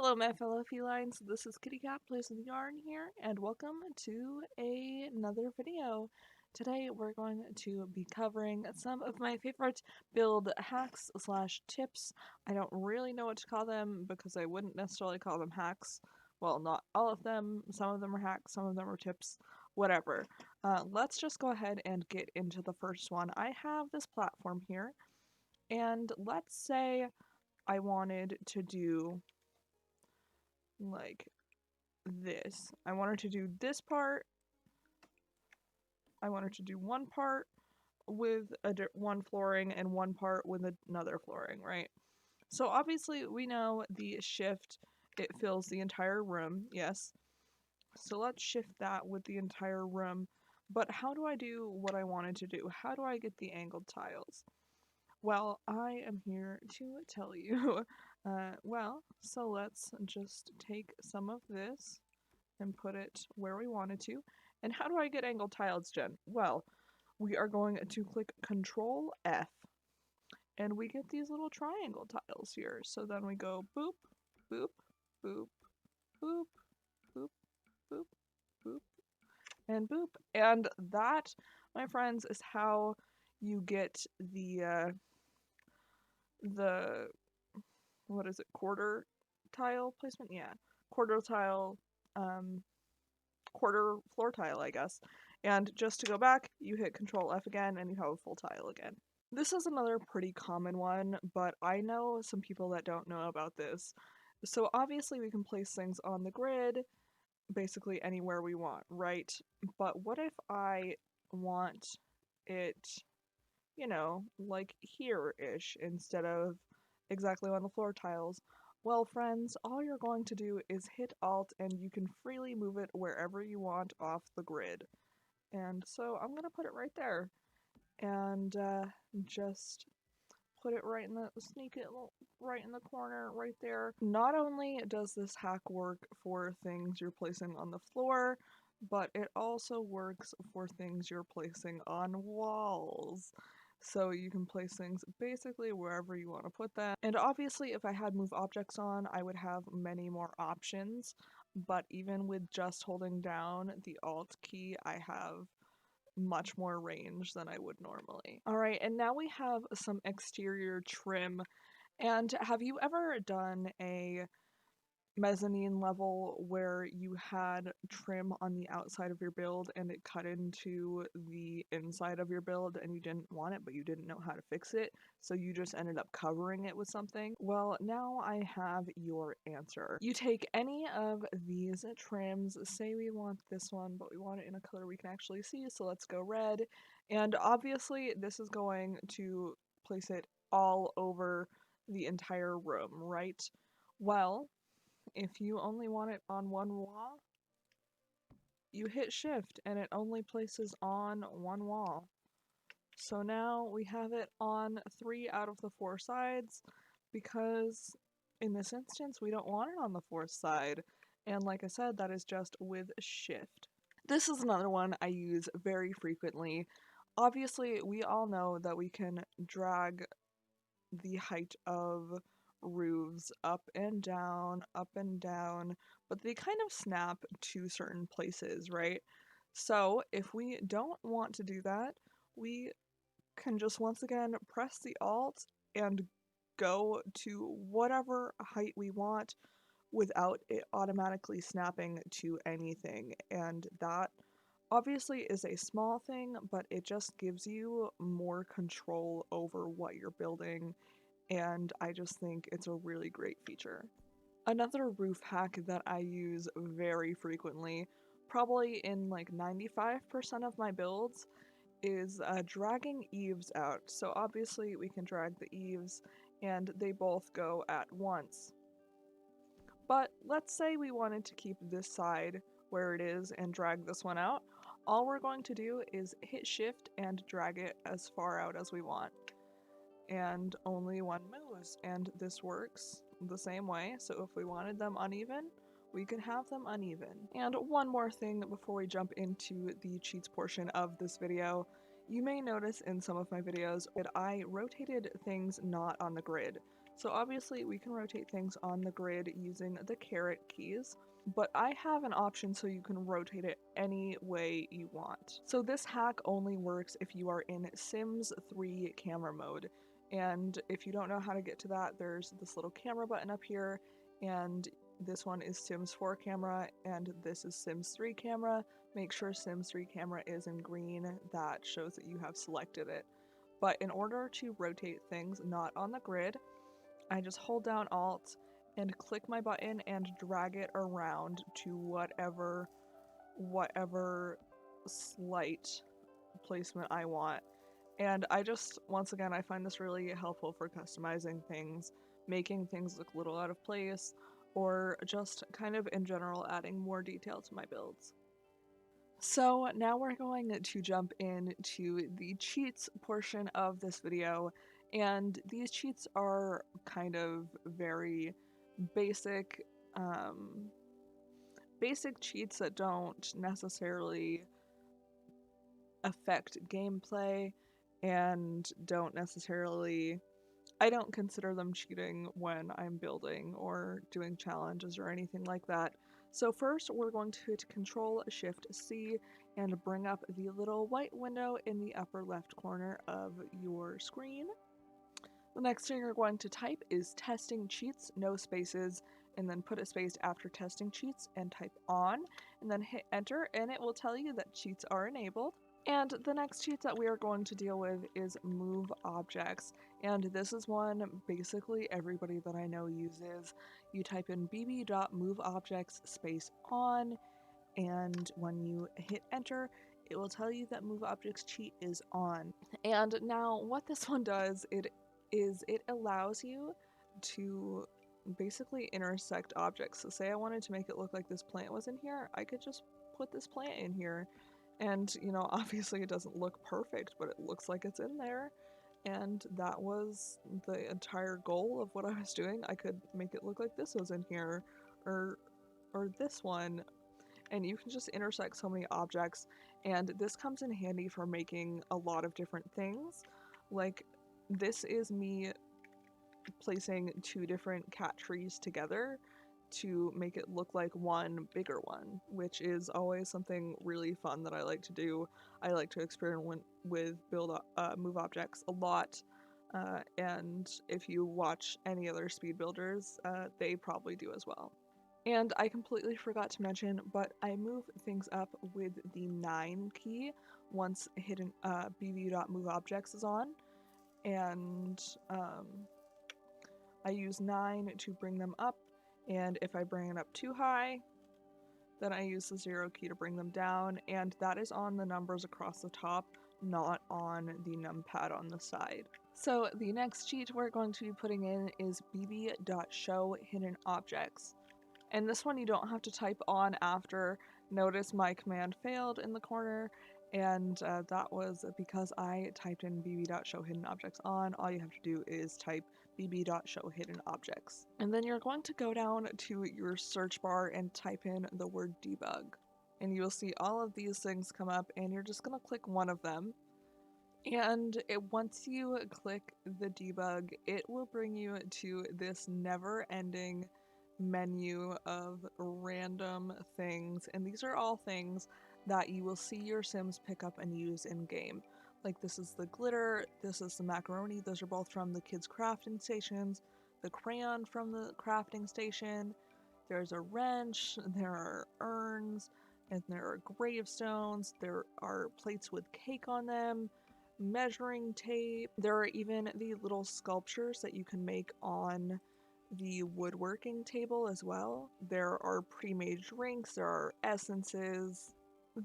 Hello my fellow felines, this is KittyCatPWYarn here, and welcome to another video. Today we're going to be covering some of my favorite build hacks slash tips. I don't really know what to call them because I wouldn't necessarily call them hacks. Well, not all of them. Some of them are hacks, some of them are tips, whatever. Let's just go ahead and get into the first one. I have this platform here, and let's say I wanted to do like this. I wanted to do this part. I wanted to do one part with one flooring and one part with another flooring, right? So obviously we know the shift, it fills the entire room, yes. So let's shift that with the entire room. But how do I do what I wanted to do? How do I get the angled tiles? Well, I am here to tell you. So let's just take some of this and put it where we wanted to. And how do I get angled tiles, Jen? Well, we are going to click Control F, and we get these little triangle tiles here. So then we go boop, boop, boop, boop, boop, boop, boop, and boop. And that, my friends, is how you get the what is it, quarter tile placement? Yeah, quarter tile, quarter floor tile, I guess. And just to go back, you hit Control F again and you have a full tile again. This is another pretty common one, but I know some people that don't know about this. So obviously we can place things on the grid, basically anywhere we want, right? But what if I want it, you know, like here-ish instead of exactly on the floor tiles? Well, friends, all you're going to do is hit Alt and you can freely move it wherever you want off the grid. And so I'm going to put it right there and just put it right in the, sneak it right in the corner right there. Not only does this hack work for things you're placing on the floor, but it also works for things you're placing on walls. So you can place things basically wherever you want to put them. And obviously if I had move objects on, I would have many more options, but even with just holding down the Alt key, I have much more range than I would normally. Alright, and now we have some exterior trim. And have you ever done a mezzanine level where you had trim on the outside of your build and it cut into the inside of your build and you didn't want it but you didn't know how to fix it, so you just ended up covering it with something? Well, now I have your answer. You take any of these trims, say we want this one but we want it in a color we can actually see, so let's go red, and obviously this is going to place it all over the entire room, right? Well, if you only want it on one wall, you hit shift and it only places on one wall. So now we have it on 3 out of the 4 sides because in this instance we don't want it on the 4th side. And like I said, that is just with shift. This is another one I use very frequently. Obviously, we all know that we can drag the height of roofs up and down, but they kind of snap to certain places, right? So if we don't want to do that, we can just once again press the Alt and go to whatever height we want without it automatically snapping to anything. And that obviously is a small thing, but it just gives you more control over what you're building, and I just think it's a really great feature. Another roof hack that I use very frequently, probably in like 95% of my builds, is dragging eaves out. So obviously we can drag the eaves and they both go at once. But let's say we wanted to keep this side where it is and drag this one out. All we're going to do is hit shift and drag it as far out as we want. And only one moves, and this works the same way. So if we wanted them uneven, we can have them uneven. And one more thing before we jump into the cheats portion of this video. You may notice in some of my videos that I rotated things not on the grid. So obviously we can rotate things on the grid using the caret keys, but I have an option so you can rotate it any way you want. So this hack only works if you are in Sims 3 camera mode. And if you don't know how to get to that, there's this little camera button up here, and this one is Sims 4 camera, and this is Sims 3 camera. Make sure Sims 3 camera is in green. That shows that you have selected it. But in order to rotate things not on the grid, I just hold down Alt and click my button and drag it around to whatever slight placement I want. And I just, once again, I find this really helpful for customizing things, making things look a little out of place, or just kind of in general adding more detail to my builds. So now we're going to jump into the cheats portion of this video, and these cheats are kind of very basic, basic cheats that don't necessarily affect gameplay and don't necessarily, I don't consider them cheating when I'm building or doing challenges or anything like that. So first we're going to hit Control-Shift-C and bring up the little white window in the upper left corner of your screen. The next thing you're going to type is testing cheats, no spaces, and then put a space after testing cheats and type on, and then hit enter, and it will tell you that cheats are enabled. And the next cheat that we are going to deal with is move objects. And this is one basically everybody that I know uses. You type in bb.moveObjects space on, and when you hit enter, it will tell you that move objects cheat is on. And now what this one does, it allows you to basically intersect objects. So say I wanted to make it look like this plant was in here, I could just put this plant in here. And, you know, obviously it doesn't look perfect, but it looks like it's in there. And that was the entire goal of what I was doing. I could make it look like this was in here, or this one. And you can just intersect so many objects. And this comes in handy for making a lot of different things. Like, this is me placing two different cat trees together to make it look like one bigger one, which is always something really fun that I like to do. I like to experiment with move objects a lot, and if you watch any other speed builders, they probably do as well. And I completely forgot to mention, but I move things up with the 9 key once hidden bb.moveObjects is on, and I use 9 to bring them up. And if I bring it up too high, then I use the 0 key to bring them down, and that is on the numbers across the top, not on the numpad on the side. So the next cheat we're going to be putting in is bb.show hidden objects. And this one you don't have to type on after. Notice my command failed in the corner, and that was because I typed in bb.show hidden objects on. All you have to do is type bb.show hidden objects. And then you're going to go down to your search bar and type in the word debug. And you'll see all of these things come up, and you're just going to click one of them. And once you click the debug, it will bring you to this never-ending menu of random things, and these are all things that you will see your Sims pick up and use in game. Like, this is the glitter, this is the macaroni, those are both from the kids' crafting stations, the crayon from the crafting station, there's a wrench, there are urns, and there are gravestones, there are plates with cake on them, measuring tape, there are even the little sculptures that you can make on the woodworking table as well. There are pre-made drinks, there are essences,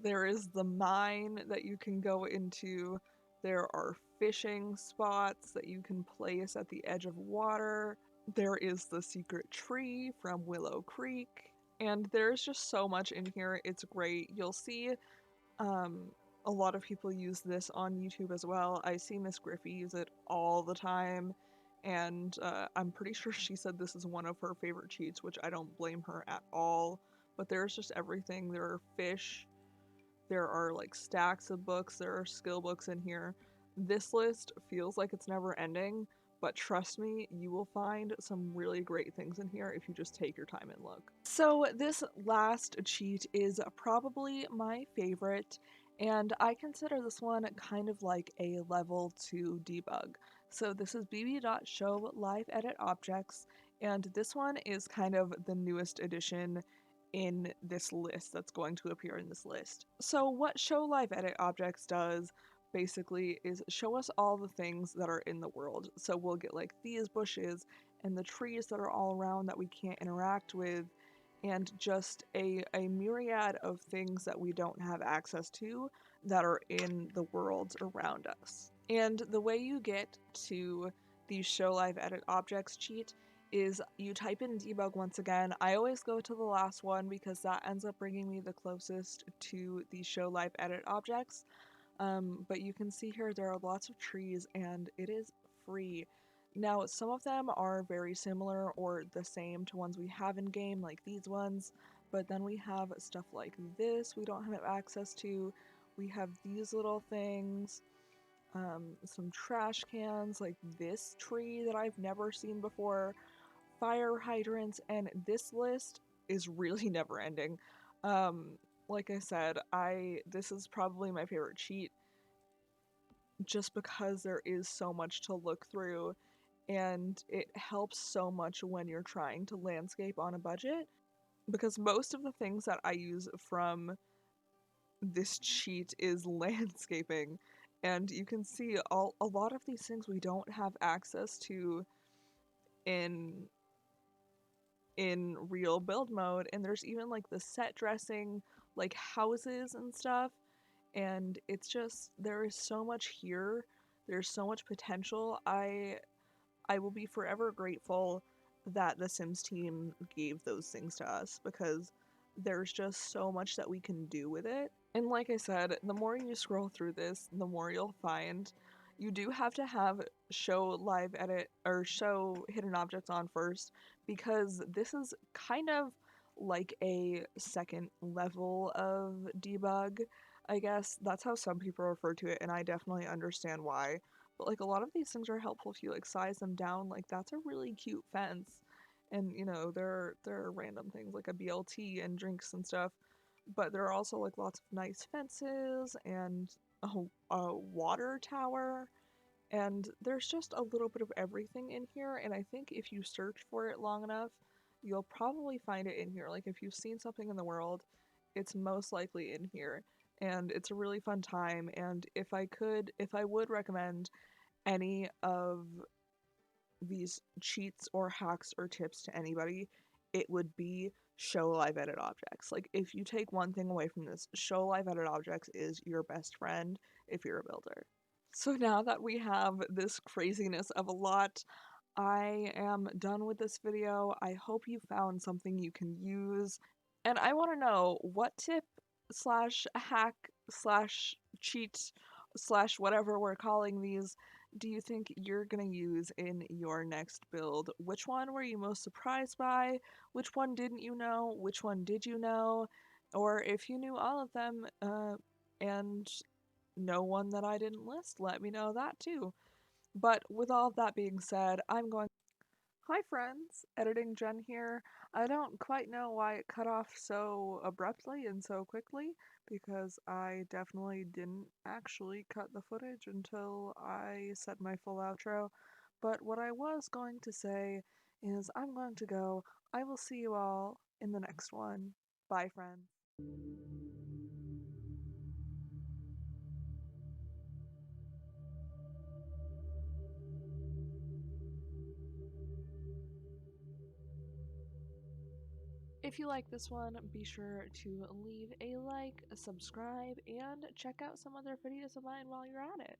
there is the mine that you can go into, there are fishing spots that you can place at the edge of water, there is the secret tree from Willow Creek, and there's just so much in here. It's great. You'll see a lot of people use this on YouTube as well. I see Miss Griffey use it all the time, and I'm pretty sure she said this is one of her favorite cheats, which I don't blame her at all. But there's just everything. There are fish, there are like stacks of books, there are skill books in here. This list feels like it's never ending, but trust me, you will find some really great things in here if you just take your time and look. So this last cheat is probably my favorite, and I consider this one kind of like a level 2 debug. So this is bb.show live edit objects, and this one is kind of the newest addition in this list that's going to appear in this list. So what show live edit objects does basically is show us all the things that are in the world. So we'll get like these bushes and the trees that are all around that we can't interact with, and just a myriad of things that we don't have access to that are in the worlds around us. And the way you get to the show live edit objects cheat is you type in debug once again. I always go to the last one because that ends up bringing me the closest to the show live edit objects. But you can see here there are lots of trees and it is free. Now, some of them are very similar or the same to ones we have in game, like these ones, but then we have stuff like this we don't have access to. We have these little things, some trash cans, like this tree that I've never seen before, fire hydrants, and this list is really never ending. Like I said, this is probably my favorite cheat just because there is so much to look through and it helps so much when you're trying to landscape on a budget, because most of the things that I use from this cheat is landscaping, and you can see a lot of these things we don't have access to in real build mode, and there's even like the set dressing, like houses and stuff, and it's just there is so much here. There's so much potential. I will be forever grateful that the Sims team gave those things to us, because there's just so much that we can do with it. And like I said, the more you scroll through this, the more you'll find. You do have to have show live edit or show hidden objects on first, because this is kind of like a second level of debug. I guess that's how some people refer to it, and I definitely understand why. But like a lot of these things are helpful if you like size them down. Like that's a really cute fence, and you know there are random things like a BLT and drinks and stuff. But there are also like lots of nice fences and a water tower, and there's just a little bit of everything in here. And I think if you search for it long enough, you'll probably find it in here. Like if you've seen something in the world, it's most likely in here. And it's a really fun time. And if I would recommend any of these cheats or hacks or tips to anybody, it would be show live edit objects. Like if you take one thing away from this, show live edit objects is your best friend if you're a builder. So now that we have this craziness of a lot, I am done with this video. I hope you found something you can use. And I want to know, what tip slash hack slash cheat slash whatever we're calling these do you think you're going to use in your next build? Which one were you most surprised by? Which one didn't you know? Which one did you know? Or if you knew all of them, and no one that I didn't list, let me know that too. But with all of that being said, I'm going. Hi friends, Editing Jen here. I don't quite know why it cut off so abruptly and so quickly, because I definitely didn't actually cut the footage until I said my full outro. But what I was going to say is I'm going to go. I will see you all in the next one. Bye friends. If you like this one, be sure to leave a like, subscribe, and check out some other videos of mine while you're at it.